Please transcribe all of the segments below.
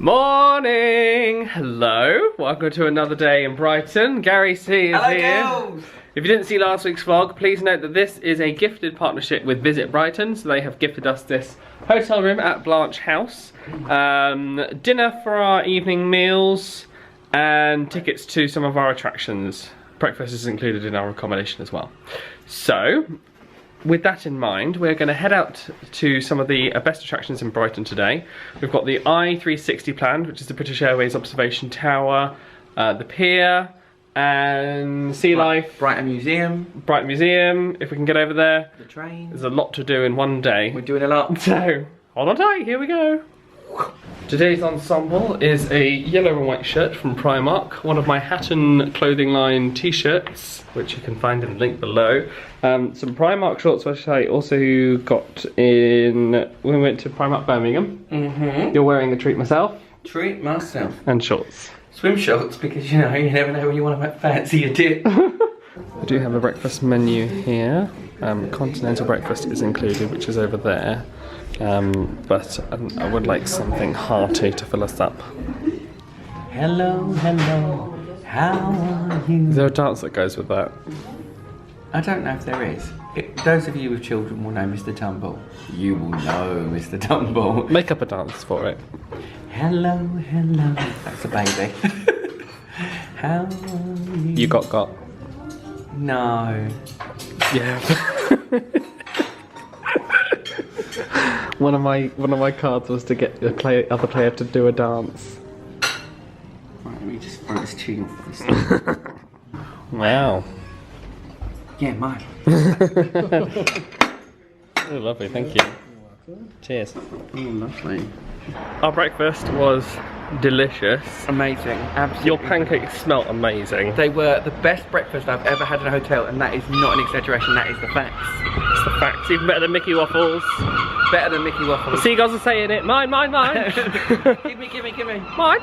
Morning! Hello, welcome to another day in Brighton. Gary C is here. Girls. If you didn't see last week's vlog, please note that this is a gifted partnership with Visit Brighton. So they have gifted us this hotel room at Blanch House, dinner for our evening meals, and tickets to some of our attractions. Breakfast is included in our accommodation as well. So, with that in mind, we're going to head out to some of the best attractions in Brighton today. We've got the I-360 planned, which is the British Airways observation tower, the Pier, and SeaLife Brighton Museum. Brighton Museum, if we can get over there. The train. There's a lot to do in one day. We're doing a lot. So, hold on tight, here we go. Today's ensemble is a yellow and white shirt from Primark, one of my Hattan clothing line t-shirts, which you can find in the link below. Some Primark shorts, which I also got in when we went to Primark Birmingham. You're wearing a treat myself. Treat myself. And shorts. Swim shorts, because you know, you never know when you want to fancy your dip. I do have a breakfast menu here. Continental breakfast is included, which is over there. But I would like something hearty to fill us up. Hello, hello, how are you? Is there a dance that goes with that? I don't know if there is. Those of you with children will know Mr. Tumble. You will know Mr. Tumble. Make up a dance for it. Hello, hello. That's a baby. How are you? You got. No. Yeah. One of my cards was to get the other player to do a dance. Right, let me just throw this tune off. Wow. Yeah, mine. Oh, lovely, thank you. Cheers. Oh, lovely. Our breakfast was delicious. Amazing, absolutely. Your pancakes smelt amazing. They were the best breakfast I've ever had in a hotel, and that is not an exaggeration, that is the facts. It's the facts, even better than Mickey Waffles. Better than Mickey The Waffles. seagulls are saying it. Mine, mine, mine. Give me. Mine.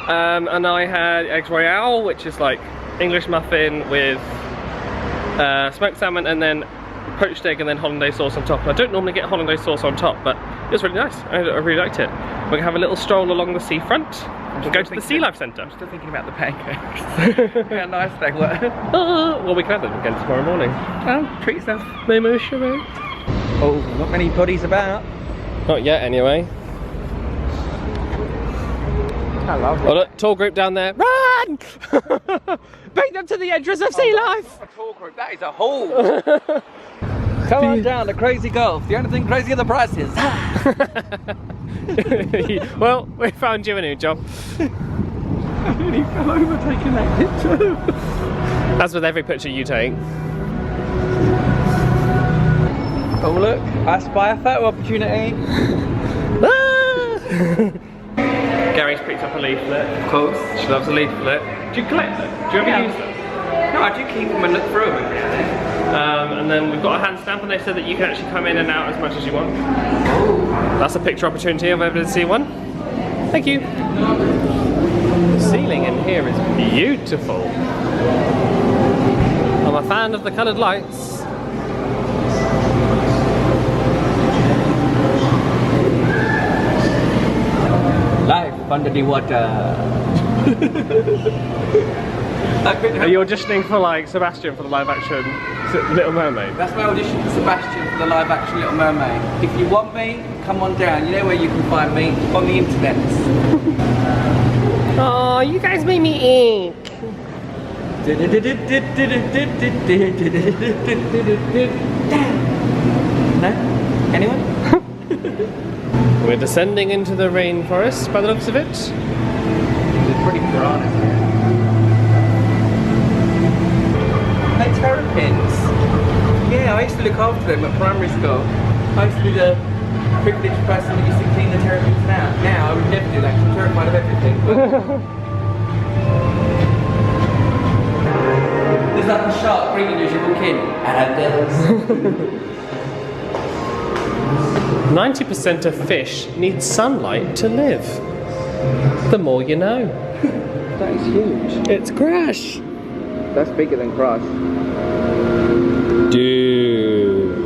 And I had eggs royale, which is like English muffin with smoked salmon and then poached egg and then hollandaise sauce on top. And I don't normally get hollandaise sauce on top, but it was really nice. I really liked it. We're gonna have a little stroll along the seafront and go to the SeaLife Centre. I'm still thinking about the pancakes. How nice they were. Well, we can have them again tomorrow morning. Oh, treat yourself. Maybe we should. Oh, not many bodies about. Not yet, anyway. I love it. Oh look, tour group down there. Run! Bring them to the entrance of SeaLife! A tour group, that is a haul. Come on down to Crazy Golf. The only thing crazy are the prices. Well, we found you a new job. I nearly fell over taking that picture. As with every picture you take. Oh look, I spy a photo opportunity. Gary's picked up a leaflet. Of course. She loves a leaflet. Do you collect them? Do you ever use them? No, I do keep them and look through them. And then we've got a hand stamp and they said that you can actually come in and out as much as you want. That's a picture opportunity if I've ever seen one. Thank you. The ceiling in here is beautiful. I'm a fan of the coloured lights. Life under the water. Are you auditioning for like Sebastian for the live action Little Mermaid? That's my audition for Sebastian for the live action Little Mermaid. If you want me, come on down. You know where you can find me? On the internet. Oh, you guys made me ink. No? Anyone? We're descending into the rainforest by the looks of it. It's pretty broad, isn't it? Hey, terrapins. Yeah, I used to look after them at primary school. I used to be the privileged person that used to clean the terrapins out. Now I would never do that because I'm terrified of everything. There's like a shark greeting you as you walk in. And it does. 90% of fish need sunlight to live. The more you know. That is huge. It's Crash. That's bigger than Crash. Dude.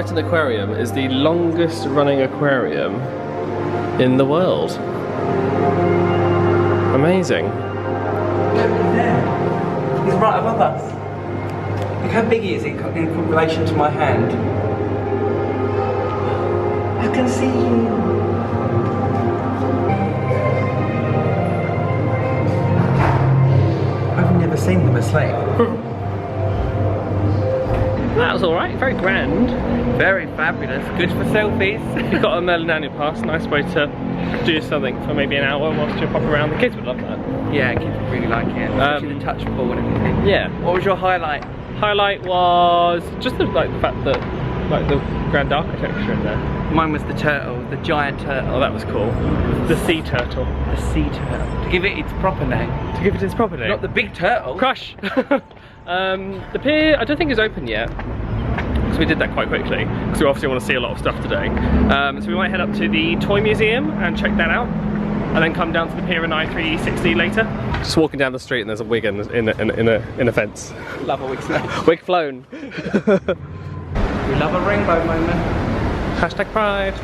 Brighton Aquarium is the longest running aquarium in the world. Amazing. Look there. He's right above us. Look how big he is in relation to my hand. I can see you. I've never seen them asleep. That was alright, very grand. Very fabulous. Good for selfies. You've got a Melanonia pass, nice way to do something for maybe an hour whilst you pop around. The kids would love that. Yeah, kids would really like it. Especially the touch ball and everything. Yeah. What was your highlight? Highlight was just the fact that the grand architecture in there. Mine was the turtle, the giant turtle. Oh, that was cool. The sea turtle. The sea turtle. To give it its proper name. To give it its proper name. Not the big turtle. Crush! The pier, I don't think is open yet. Because we did that quite quickly. Because we obviously want to see a lot of stuff today. So we might head up to the Toy Museum and check that out. And then come down to the pier in I-360 later. Just walking down the street and there's a wig in a fence. Love a wig flown. Wig flown. We love a rainbow moment. Hashtag pride.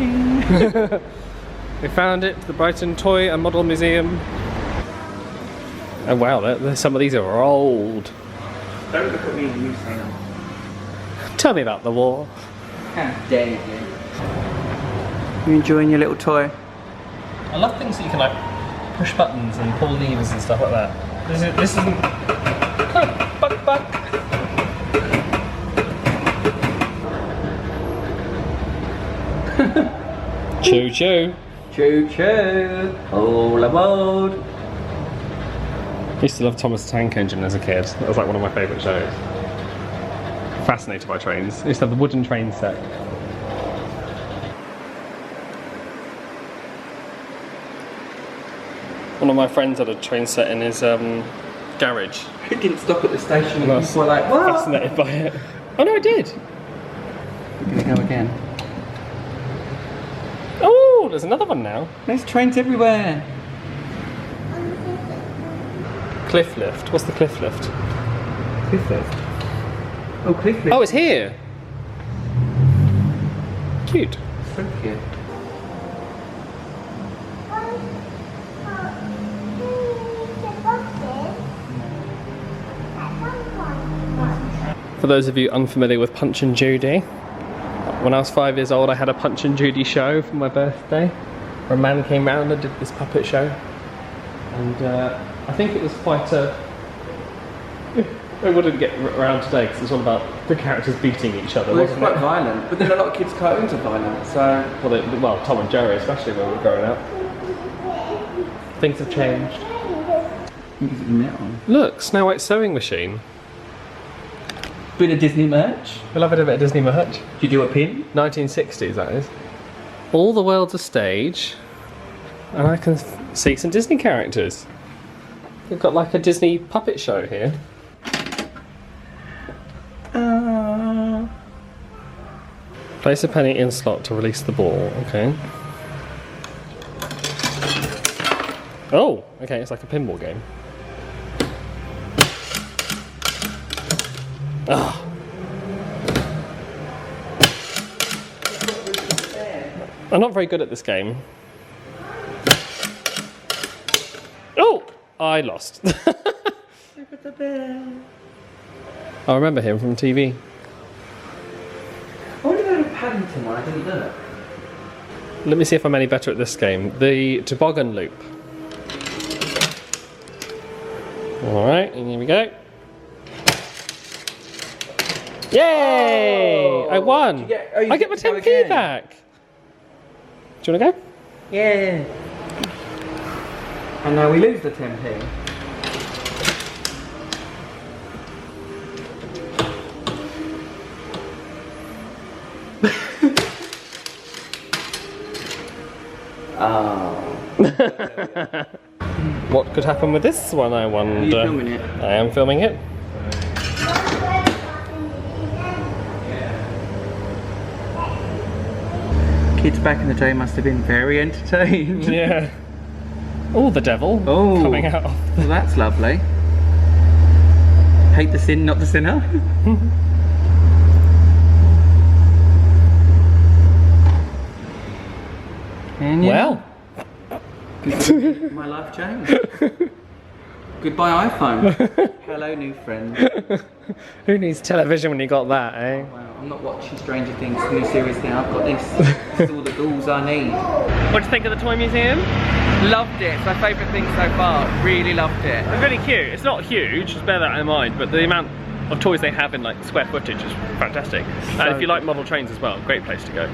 We found it, the Brighton Toy and Model Museum. And wow, some of these are old. Don't look at me and you say that. Tell me about the war. How dare you. You enjoying your little toy? I love things that you can like push buttons and pull levers and stuff like that. This isn't buck. Choo choo. Choo choo. All aboard. I used to love Thomas the Tank Engine as a kid. That was like one of my favourite shows. Fascinated by trains. I used to have the wooden train set. One of my friends had a train set in his garage. He didn't stop at the station and I was you were like, what? fascinated by it. Oh no, I did. We're gonna go again. Oh, there's another one now. There's trains everywhere. Cliff lift. What's the cliff lift? Cliff lift. Oh, cliff lift. Oh, it's here. Cute. So cute. For those of you unfamiliar with Punch and Judy, when I was 5 years old I had a Punch and Judy show for my birthday where a man came round and did this puppet show, and I think it was quite a... It wouldn't get around today because it's all about the characters beating each other, Well, it's wasn't quite it? violent, but then a lot of kids' cartoons are violent, so... Well, Tom and Jerry especially when we were growing up. Things have changed. Look, Snow White sewing machine. Bit of Disney merch. We love it, a bit of Disney merch. Did you do a pin? 1960s, that is. All the world's a stage, and I can see some Disney characters. We've got like a Disney puppet show here. Place a penny in slot to release the ball. Okay. Oh, okay, it's like a pinball game. Ah. I'm not very good at this game. Oh! I lost. Look at the bear. I remember him from TV. I wonder if I had a Paddington one, I didn't do it. Let me see if I'm any better at this game. The toboggan loop. Alright, and here we go. Yay! Oh. I won! You I get my to go 10p again. back! Do you want to go? Yeah. And now we lose the 10p. Oh. What could happen with this one, I wonder? Are you filming it? I am filming it. Kids back in the day must have been very entertained. Yeah. Oh, the devil Oh. coming out. Well, that's lovely. Hate the sin, not the sinner. Can you? Well. My life changed. Goodbye iPhone. Hello new friend. Who needs television when you got that, eh? Wow, I'm not watching Stranger Things new series now. I've got this. This is all the ghouls I need. What do you think of the Toy Museum? Loved it. It's my favourite thing so far. Really loved it. It's really cute. It's not huge, just bear that in mind, but the amount of toys they have in like square footage is fantastic. And if you like model trains as well, great place to go.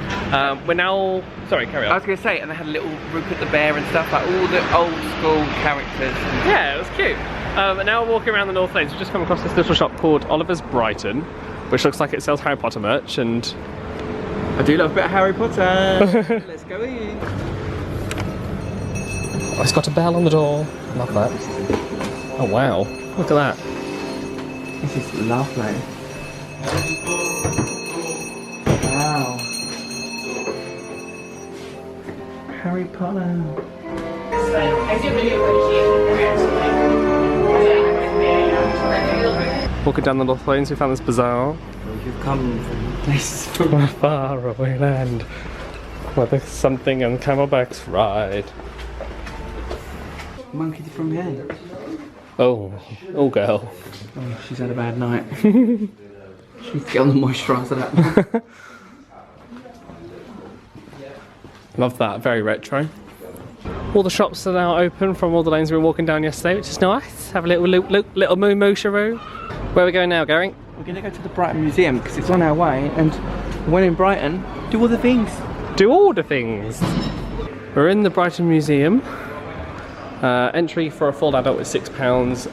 We're now, sorry, carry on. I was going to say, and they had a little Rupert the Bear and stuff, like all the old school characters. Yeah, it was cute. And now we're walking around the North Lanes. We've just come across this little shop called Oliver's Brighton, which looks like it sells Harry Potter merch, and I do love a bit of Harry Potter. Let's go in. oh, it's got a bell on the door. Love that. Oh wow, look at that. This is lovely. Wow. Harry Potter. Walking down the North Lanes, we found this bazaar. You've come from places from From a far away land, where there's something on camelbacks ride. monkeys from here. Oh girl. Oh, she's had a bad night. She's get on the moisturiser that one. Love that, very retro. All the shops are now open from all the lanes we were walking down yesterday, which is nice. Have a little little moo-moo-sharoo. Where are we going now, Gary? We're going to go to the Brighton Museum because it's on our way, and when in Brighton, do all the things. Do all the things. We're in the Brighton Museum. Entry for a full adult is £6.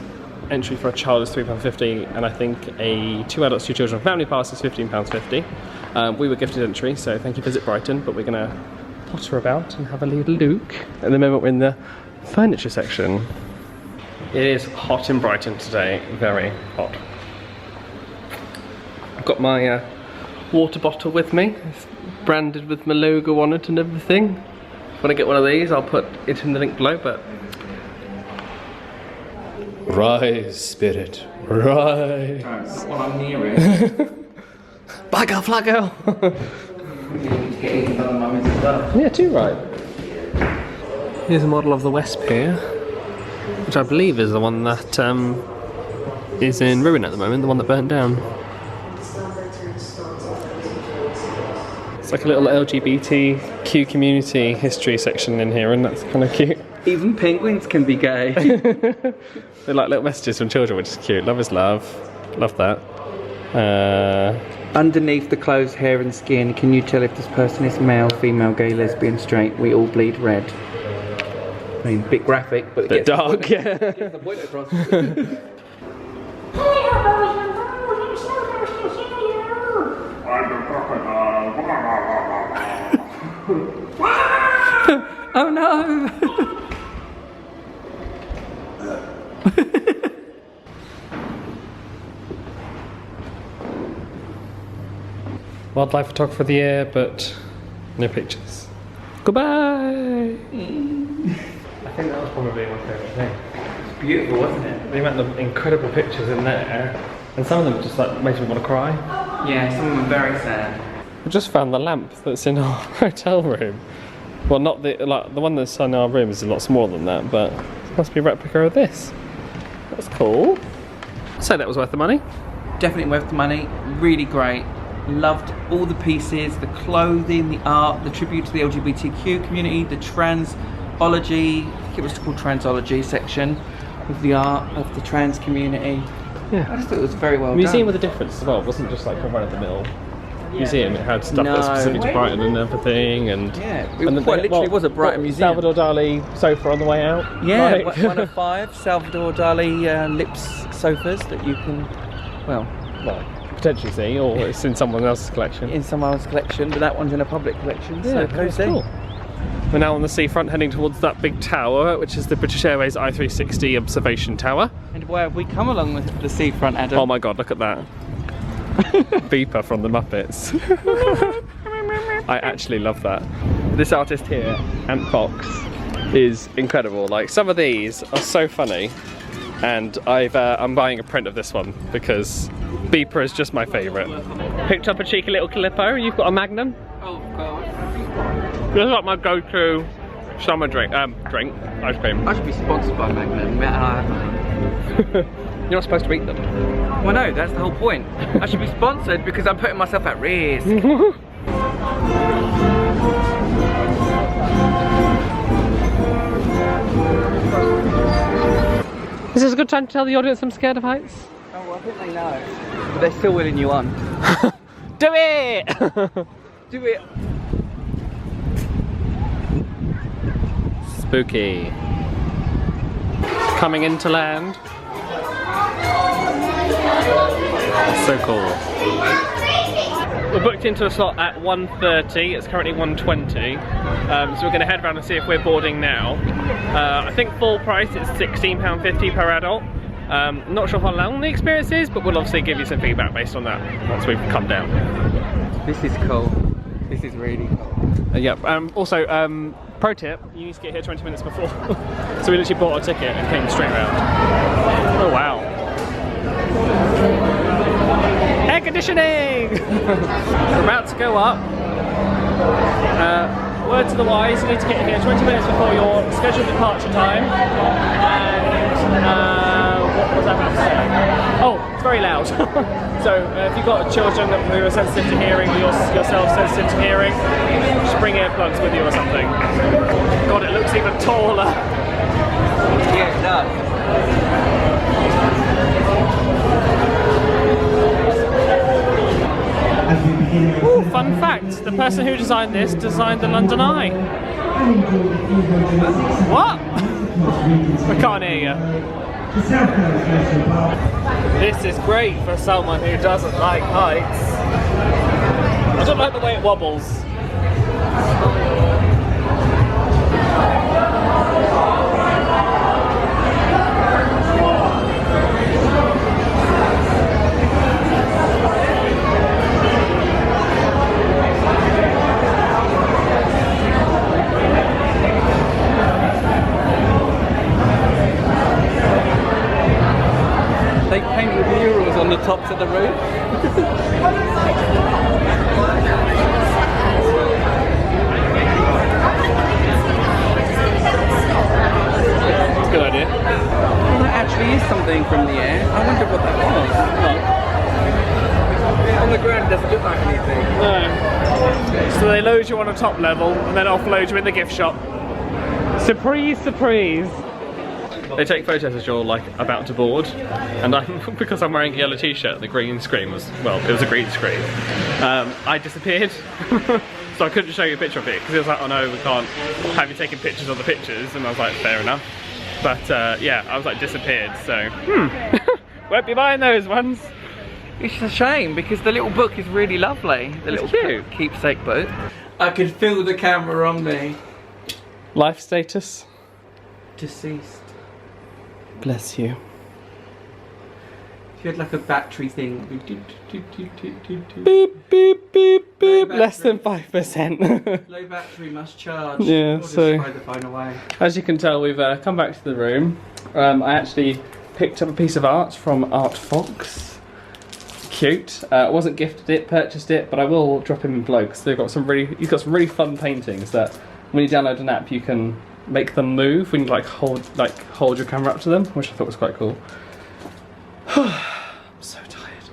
Entry for a child is £3.50, and I think a 2 adults, 2 children family pass is £15.50. We were gifted entry, so thank you, Visit Brighton, but we're going to potter about and have a little look. At the moment we're in the furniture section. It is hot in Brighton today, very hot. I've got my water bottle with me. It's branded with my logo on it and everything. When I get one of these, I'll put it in the link below, but... Rise, spirit, rise. Well, I'm near it. Black girl, flat girl. Yeah. Yeah, too right. Here's a model of the West Pier, which I believe is the one that is in ruin at the moment, the one that burnt down. It's like a little LGBTQ community history section in here, and that's kind of cute. Even penguins can be gay. They're like little messages from children, which is cute. Love is love. Love that. Underneath the clothes, hair and skin, can you tell if this person is male, female, gay, lesbian, straight? We all bleed red. I mean, bit graphic, but it Bit gets dark, yeah. Gets the point across. Oh no! Wildlife photographer of the year, but no pictures. Goodbye! I think that was probably my favourite thing. It's beautiful, wasn't it? The amount of incredible pictures in there, and some of them just like makes me want to cry. Yeah, some of them are very sad. We just found the lamp that's in our hotel room. Well, not the the one that's in our room is a lot smaller than that, but it must be a replica of this. That's cool. I'd say that was worth the money. Definitely worth the money. Really great. Loved all the pieces, the clothing, the art, the tribute to the LGBTQ community, the transology, I think it was called transology section, with the art of the trans community. Yeah. I just thought it was very well Museum done. with a difference as well. It wasn't just like a run-of-the-mill museum. It had stuff No. that's specific to Brighton and everything, and Yeah, it and quite literally was a Brighton museum. Salvador Dali sofa on the way out. Yeah, like. one of 5 Salvador Dali lips sofas that you can, well, potentially see, or it's in someone else's collection. in someone's collection, but that one's in a public collection, so that's cozy. cool. We're now on the seafront heading towards that big tower, which is the British Airways I-360 observation tower. And where have we come along with the seafront, Adam? Oh my god, look at that. Beeper from the Muppets. I actually love that. This artist here, Ant Fox, is incredible. Like, some of these are so funny, and I'm buying a print of this one because Beeper is just my favourite. Picked up a cheeky little Calippo. You've got a Magnum. Oh god. This is like my go-to summer drink, ice cream. I should be sponsored by Magnum, and I have none. You're not supposed to eat them. Well, no, that's the whole point. I should be sponsored because I'm putting myself at risk. Is this a good time to tell the audience I'm scared of heights? Oh, well, I think they know. But they're still willing you on. Do it! Do it. Spooky. Coming into land. So cool. We're booked into a slot at 1:30. It's currently 1:20. So we're going to head around and see if we're boarding now. I think full price is £16.50 per adult. Not sure how long the experience is, but we'll obviously give you some feedback based on that once we've come down. This is cool. This is really cool. Yep. Also, pro tip: you need to get here 20 minutes before. So we literally bought a ticket and came straight around. Oh wow! Air conditioning. We're about to go up. Word to the wise: you need to get here 20 minutes before your scheduled departure time. And what was I about to say? Oh, it's very loud. So if you've got children who are sensitive to hearing, or yourself sensitive to hearing, just bring earplugs with you or something. God, it looks even taller. Yeah, it does. Ooh, fun fact, the person who designed this designed the London Eye. What? I can't hear you. This is great for someone who doesn't like heights. I don't like the way it wobbles. They painted murals on the tops of the roof. It's a good idea. Well, that actually is something from the air. I wonder what that was. On the ground it doesn't look like anything. No. So they load you on a top level and then offload you in the gift shop. Surprise, surprise. They take photos as you're like about to board, and because I'm wearing a yellow t-shirt, the green screen was, well, it was a green screen. I disappeared, so I couldn't show you a picture of it because it was like, oh no, we can't have you taking pictures of the pictures, and I was like, fair enough. But yeah, I was like disappeared, so won't be buying those ones. It's a shame because the little book is really lovely. The little cute keepsake book. I could feel the camera on me. Life status? Deceased. Bless you. If you had like a battery thing. Beep, beep, beep, beep. Less than 5%. Low battery must charge. Yeah, or so just throw the phone away. As you can tell, we've come back to the room. I actually picked up a piece of art from Art Volks. Cute. Wasn't gifted it, purchased it, but I will drop him in below because he's got some really fun paintings that when you download an app you can make them move when you hold your camera up to them, which I thought was quite cool. I'm so tired.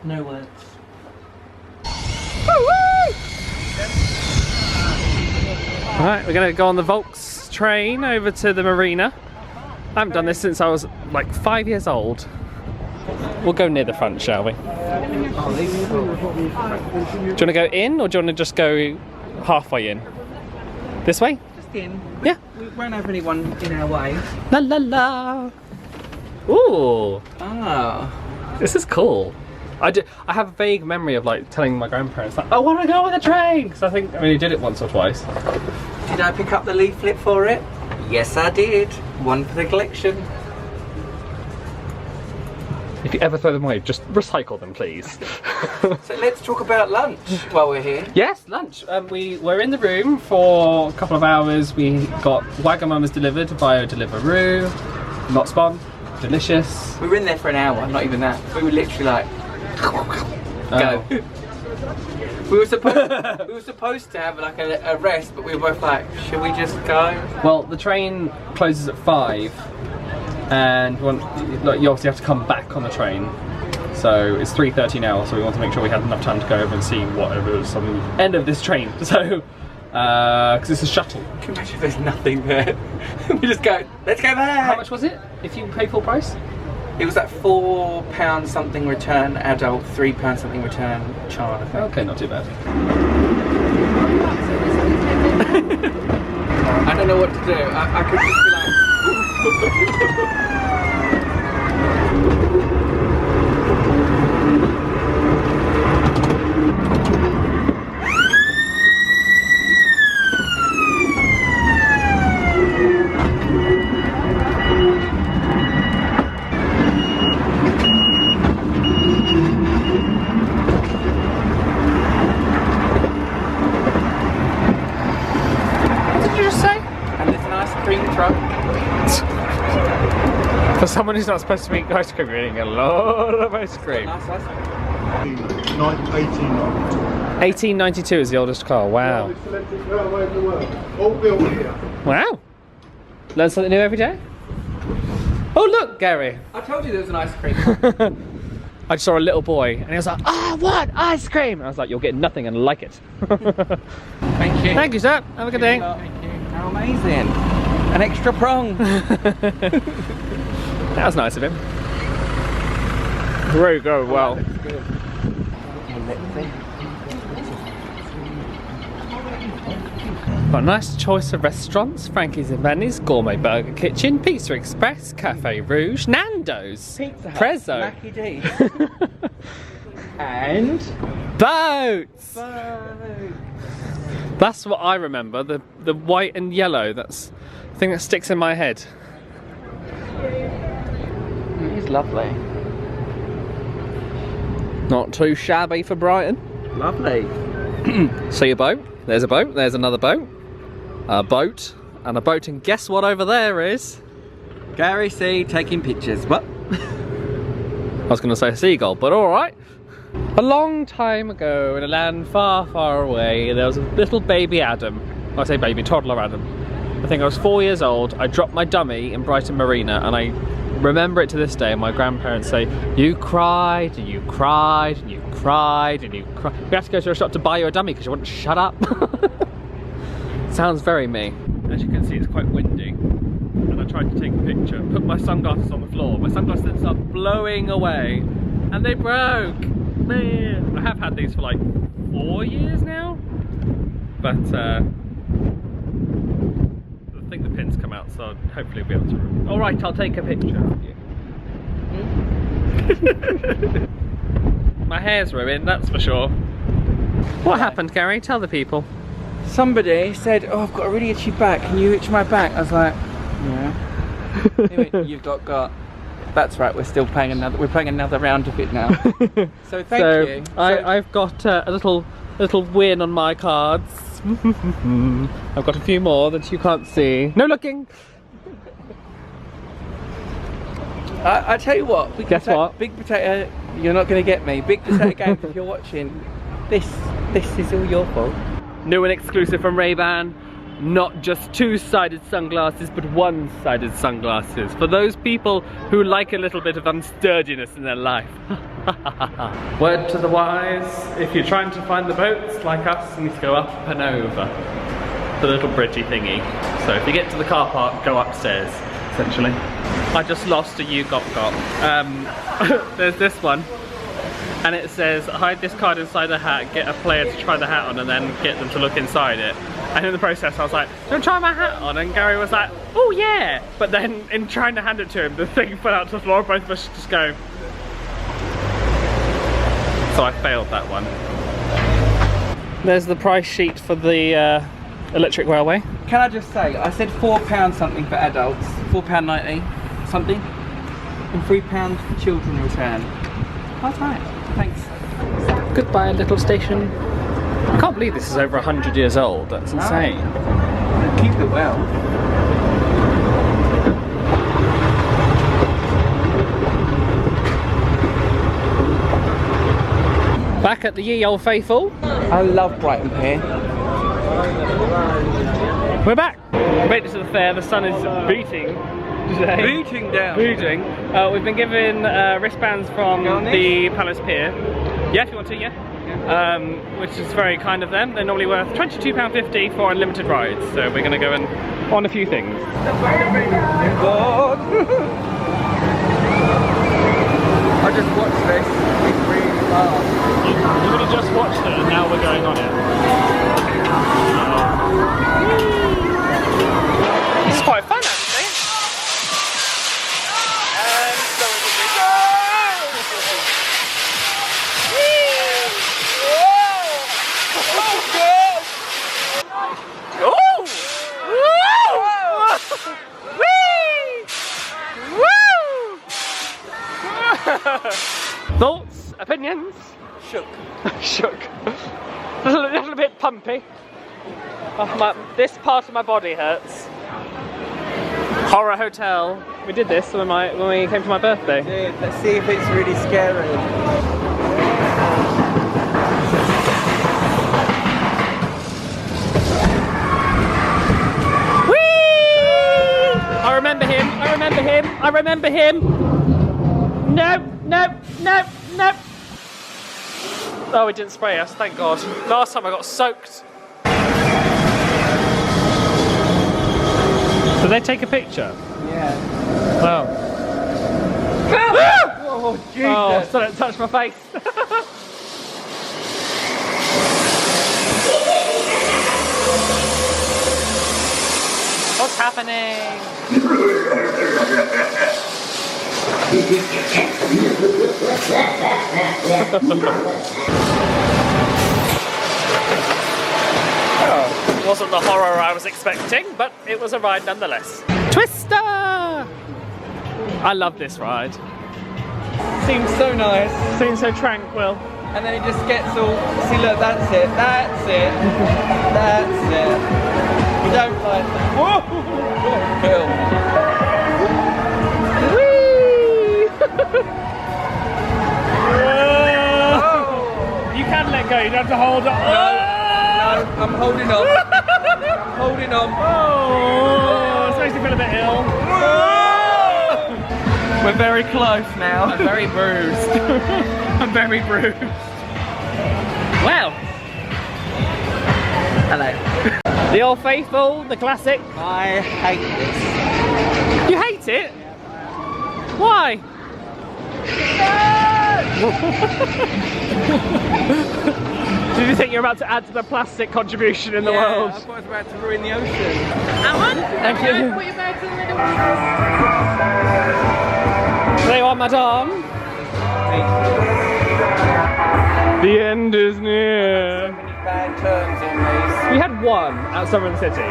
No words. Alright, we're gonna go on the Volks train over to the marina. I haven't done this since I was like 5 years old. We'll go near the front, shall we? Oh, these are cool. Do you want to go in, or do you want to just go halfway in? This way? Just in. Yeah. We won't have anyone in our way. La la la. Ooh. Ah. This is cool. I have a vague memory of like telling my grandparents like, I want to go on the train, because I think I only did it once or twice. Did I pick up the leaflet for it? Yes, I did. One for the collection. If you ever throw them away, just recycle them, please. So let's talk about lunch while we're here. Yes, lunch. We were in the room for a couple of hours. We got Wagamama's delivered via Deliveroo. Not spon. Delicious. We were in there for an hour, not even that. We were literally like, go. We were supposed to have like a rest, but we were both like, should we just go? Well, the train closes at 5, and like, you obviously have to come back on the train. So it's 3:30 now, so we want to make sure we had enough time to go over and see whatever is on the end of this train. So, because it's a shuttle. Can you imagine if there's nothing there? We just go, let's go back! How much was it, if you pay full price? It was like £4 something return adult, £3 something return child, I think. Okay, not too bad. I don't know what to do. I could just be like... For someone who's not supposed to eat ice cream, you're eating a lot of ice cream. Nice ice cream. 1892 is the oldest car, wow. Volks Electric Railway of the world. All built here. Wow. Learn something new every day? Oh look, Gary. I told you there was an ice cream. I just saw a little boy and he was like, "Ah, what? Ice cream!" And I was like, "You'll get nothing and like it." Thank you. Thank you, sir. Have a good day. Thank you. How amazing. An extra prong. That was nice of him. Very good, well. Got a nice choice of restaurants: Frankie's and Benny's, Gourmet Burger Kitchen, Pizza Express, Cafe Rouge, Nando's, Pizza Hut, Prezzo, Mackie D's. And boats. That's what I remember. The white and yellow. That's the thing that sticks in my head. It is lovely. Not too shabby for Brighton. Lovely. See a boat? There's a boat. There's another boat. A boat and a boat, and guess what over there is? Gary C taking pictures. What? I was going to say a seagull, but all right. A long time ago, in a land far, far away, there was a little baby Adam. I say baby, toddler Adam. I think I was 4 years old. I dropped my dummy in Brighton Marina, and I remember it to this day. My grandparents say, "You cried, and you cried, and you cried, and you cried." We had to go to a shop to buy you a dummy because you wouldn't shut up. Sounds very me. As you can see, it's quite windy. And I tried to take a picture, put my sunglasses on the floor. My sunglasses then started blowing away, and they broke. Man, I have had these for like 4 years now, but I think the pins come out, so hopefully we'll be able to. All right, I'll take a picture of you. My hair's ruined, that's for sure. What happened, Gary? Tell the people. Somebody said, "Oh, I've got a really itchy back. Can you itch my back?" I was like, "Yeah." They went, "You've got." That's right. We're still playing another. We're playing another round of it now. So thank you. I've got a little win on my cards. I've got a few more that you can't see. No looking. I tell you what. Guess what? Big Potato. You're not going to get me. Big Potato Games. If you're watching, this is all your fault. New and exclusive from Ray-Ban. Not just two-sided sunglasses, but one-sided sunglasses. For those people who like a little bit of unsturdiness in their life. Word to the wise, if you're trying to find the boats like us, you need to go up and over the little bridgey thingy. So if you get to the car park, go upstairs, essentially. I just lost a You Got. There's this one. And it says, hide this card inside a hat, get a player to try the hat on, and then get them to look inside it. And in the process I was like, "Don't try my hat on," and Gary was like, "Oh yeah!" But then in trying to hand it to him, the thing fell out to the floor, both of us just go. So I failed that one. There's the price sheet for the electric railway. Can I just say, I said £4 something for adults, £4.90 something, and £3 for children return. That's right. Thanks. Goodbye, little station. I can't believe this is over 100 years old. That's insane. Keep it well. Back at the Ye Old Faithful. I love Brighton Pier. We're back. We made it to the fair. The sun is beating today. Beating down. Beating. We've been given wristbands from the Palace Pier. Yeah, if you want to, yeah. Which is very kind of them. They're normally worth £22.50 for unlimited rides. So we're going to go on a few things. God. I just watched this. It's really fast. You would have just watched it and now we're going on it. It's quite fun actually. And so it will be. Thoughts? Opinions? Shook. Shook. A little bit pumpy. Oh, this part of my body hurts. Horror Hotel. We did this when we came to my birthday. Dude, let's see if it's really scary. Whee! I remember him. I remember him. I remember him. No, no, no, no. Oh, it didn't spray us, thank God. Last time I got soaked. Did they take a picture? Yeah. Oh. Oh, Jesus. Oh, so don't touch my face. What's happening? Oh, wasn't the horror I was expecting, but it was a ride nonetheless. Twister! I love this ride. Seems so nice. Seems so tranquil. And then it just gets all, see look, that's it, that's it, that's it. You don't like that. Whoa! Phil. You can let go, you don't have to hold on. No, I'm holding on. I'm holding on. Oh, it makes me feel a bit ill. We're very close now. I'm very bruised. I'm very bruised. Well. Hello. The Old Faithful, the classic. I hate this. You hate it? Why? Did you think you're about to add to the plastic contribution in the world? I thought I was about to ruin the ocean. Thank you. Put your bags in the middle. There you are, madame. The end is near. So many bad terms on these. We had one outside of the city.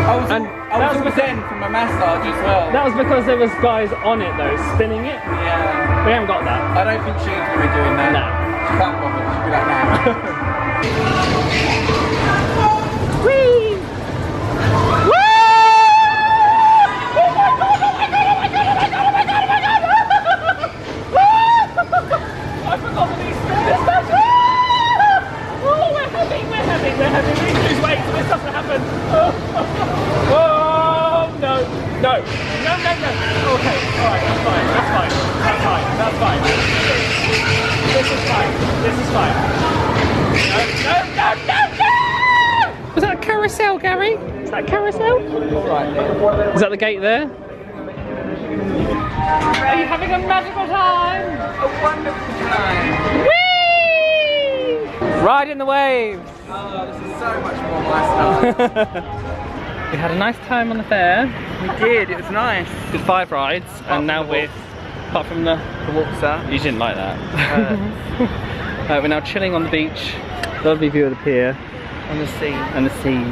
I was And all zen from a massage as well. That was because there was guys on it though, spinning it. Yeah. We haven't got that. I don't think she's going to be doing that. No. She can't bother. She'll be like, nah. Whee! Woo! Oh my god, oh my god, oh my god, oh my god, oh my god, oh my god! I forgot that these spin this. Oh, we're heavy, we're heavy, we're heavy. We need to lose weight so this doesn't happen. Oh, no, no, no, no, no. Okay, alright, that's fine, that's fine, that's fine, that's fine. This is fine, this is fine. No, no, no, no, no! Was that a carousel, Gary? Is that a carousel? Alright then. Is that the gate there? Are you having a magical time? A wonderful time. Whee! Ride in the waves. Oh, this is so much more my stuff. We had a nice time on the fair. We did, it was nice. Did 5 rides, and now we're, apart from the walks up. you didn't like that. We're now chilling on the beach. Lovely view of the pier On the sea. and the sea.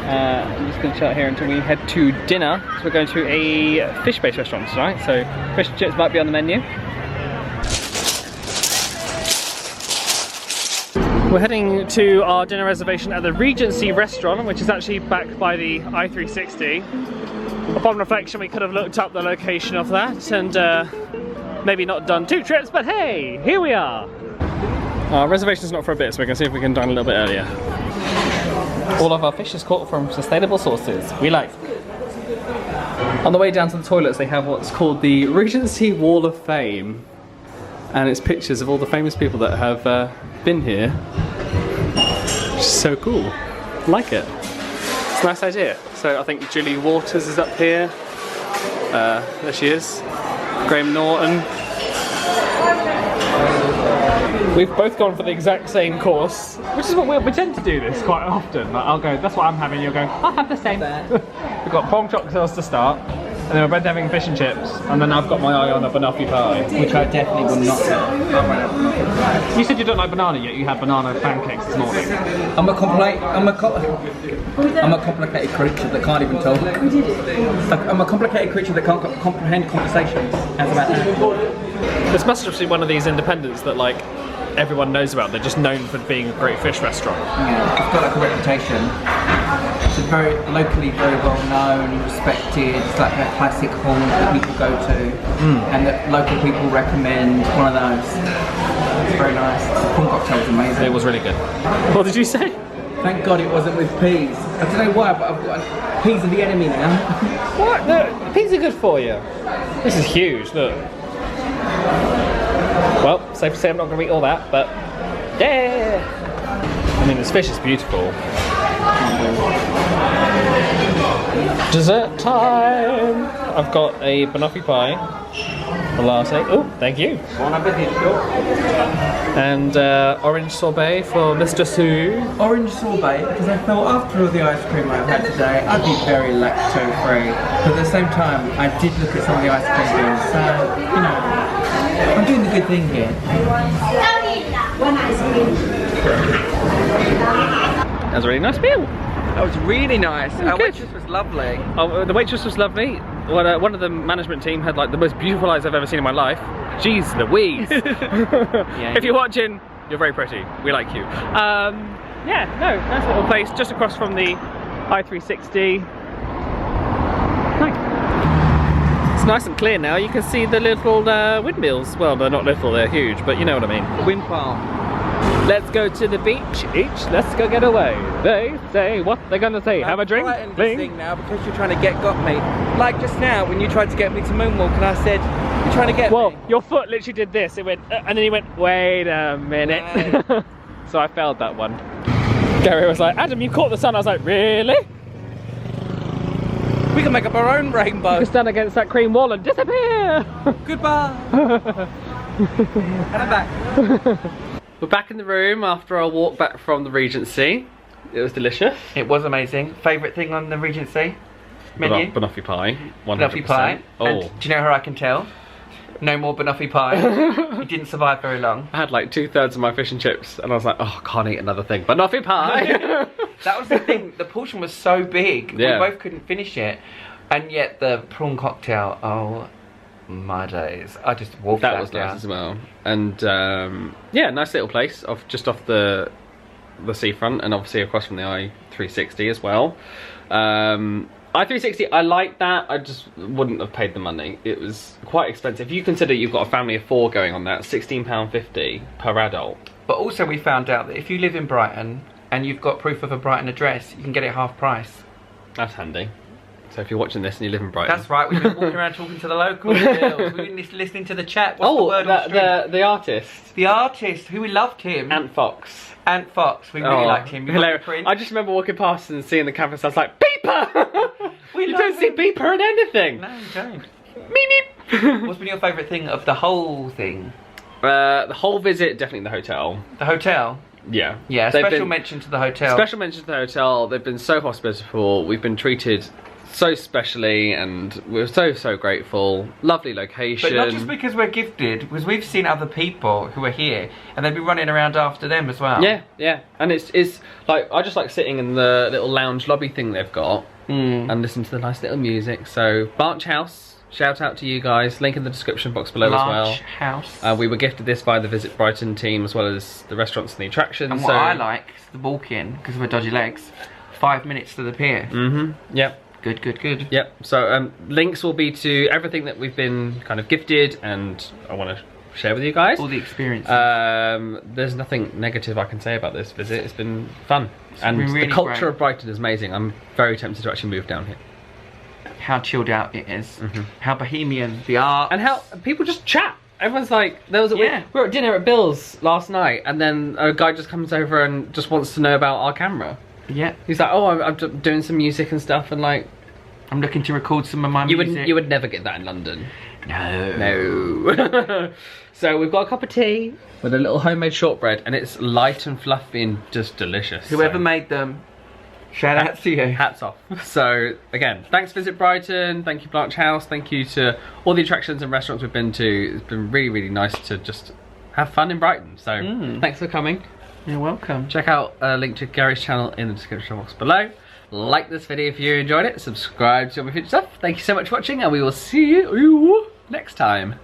I'm just going to chill out here until we head to dinner. So we're going to a fish-based restaurant tonight. So fish and chips might be on the menu. We're heading to our dinner reservation at the Regency restaurant, which is actually backed by the i360. Upon reflection, we could have looked up the location of that and maybe not done 2 trips, but hey, here we are. Our reservation's not for a bit, so we can see if we can dine a little bit earlier. All of our fish is caught from sustainable sources. We like. On the way down to the toilets, they have what's called the Regency Wall of Fame. And it's pictures of all the famous people that have been here. Which is so cool. I like it. It's a nice idea. So I think Julie Waters is up here. There she is. Graham Norton. We've both gone for the exact same course, which is what we tend to do this quite often. Like, I'll go, that's what I'm having, you'll go, I'll have the same. We've got prawn cocktails to start, and then we're both having fish and chips, and then I've got my eye on a banoffee pie. Which I definitely will not have. You said you don't like banana, yet you had banana pancakes this morning. I'm a complicated creature that can't even talk. I'm a complicated creature that can't comprehend conversations. How's about that? This must just be one of these independents that like everyone knows about. They're just known for being a great fish restaurant. Yeah, it's got like a reputation. It's very locally very well known, respected. It's like a classic haunt that people go to, and that local people recommend. One of those. It's very nice. The prawn cocktail was amazing. It was really good. What did you say? Thank God it wasn't with peas. I don't know why, but I've got peas are the enemy now. What? No, peas are good for you. This is huge. Look. Well, safe to say I'm not going to eat all that, but yeah! I mean, this fish is beautiful. Dessert time! I've got a banoffee pie, a latte. Oh, thank you. And orange sorbet for Mr. Sue. Orange sorbet, because I thought after all the ice cream I've had today, I'd be very lacto-free. But at the same time, I did look at some of the ice cream deals, so, you know, I'm doing the good thing here. That was a really nice meal. That was really nice. Our good. waitress was lovely. Oh, the waitress was lovely. One of the management team had like the most beautiful eyes I've ever seen in my life. Jeez Louise. If you're watching, you're very pretty. We like you. Yeah, no, nice little place just across from the I-360. Nice. It's nice and clear now. You can see the little windmills. Well, they're not little, they're huge, but you know what I mean. Wind farm. Let's go to the beach. Let's go get away. They say what they're gonna say. Have a drink. Thing now because you're trying to get me. Like just now when you tried to get me to moonwalk and I said you're trying to get me. Well, your foot literally did this. It went, and then he went, wait a minute. Right. So I failed that one. Gary was like, Adam, you caught the sun. I was like, really? We can make up our own rainbow. You can stand against that cream wall and disappear. Goodbye. And I'm back. We're back in the room after our walk back from the Regency. It was delicious. It was amazing. Favourite thing on the Regency menu? Banoffee pie. 100%. Banoffee pie. Oh. And do you know how I can tell? No more banoffee pie. It didn't survive very long. I had like 2/3 of my fish and chips and I was like, oh, I can't eat another thing. Banoffee pie! That was the thing. The portion was so big. Yeah. We both couldn't finish it. And yet the prawn cocktail, oh my days. I just walked that back was down. nice as well. And yeah, nice little place just off the seafront and obviously across from the I-360 as well. I-360, I like that. I just wouldn't have paid the money. It was quite expensive. If you consider you've got a family of 4 going on that, £16.50 per adult. But also we found out that if you live in Brighton and you've got proof of a Brighton address, you can get it half price. That's handy. So if you're watching this and you live in Brighton. That's right, we've been walking around talking to the locals. We've been listening to the chat. What's the word on the street? The artist. The artist, who we loved him. Ant Fox. Ant Fox, we really liked him. Hilarious. I just remember walking past and seeing the campus, I was like, Beeper! You don't see Beeper in anything. No, you don't. Meep meep. What's been your favourite thing of the whole thing? The whole visit, definitely the hotel. The hotel? Yeah. Yeah, special mention to the hotel. Special mention to the hotel. They've been so hospitable. We've been treated so specially and we're so grateful. Lovely location. But not just because we're gifted, because we've seen other people who are here and they've been running around after them as well. Yeah, yeah. And it's like, I just like sitting in the little lounge lobby thing they've got and listen to the nice little music. So Blanch House, shout out to you guys. Link in the description box below as well. Blanch House. We were gifted this by the Visit Brighton team as well as the restaurants and the attractions. And what I like is the walk-in, because of our dodgy legs, 5 minutes to the pier. Yep. Good, good, good. Yep. So links will be to everything that we've been kind of gifted, and I want to share with you guys. All the experiences. There's nothing negative I can say about this visit. It's been fun. And been really the culture great. of Brighton is amazing. I'm very tempted to actually move down here. How chilled out it is. How bohemian the art. And how people just chat. Everyone's like, we were at dinner at Bill's last night, and then a guy just comes over and just wants to know about our camera. Yeah. He's like, oh, I'm doing some music and stuff, and like, I'm looking to record some of my music. You would never get that in London. No. No. So we've got a cup of tea with a little homemade shortbread, and it's light and fluffy and just delicious. Whoever made them, shout out to you. Hats off. So again, thanks Visit Brighton, thank you Blanch House, thank you to all the attractions and restaurants we've been to. It's been really, really nice to just have fun in Brighton. So thanks for coming. You're welcome. Check out a link to Gary's channel in the description box below. Like this video if you enjoyed it, subscribe to all my future stuff. Thank you so much for watching, and we will see you next time.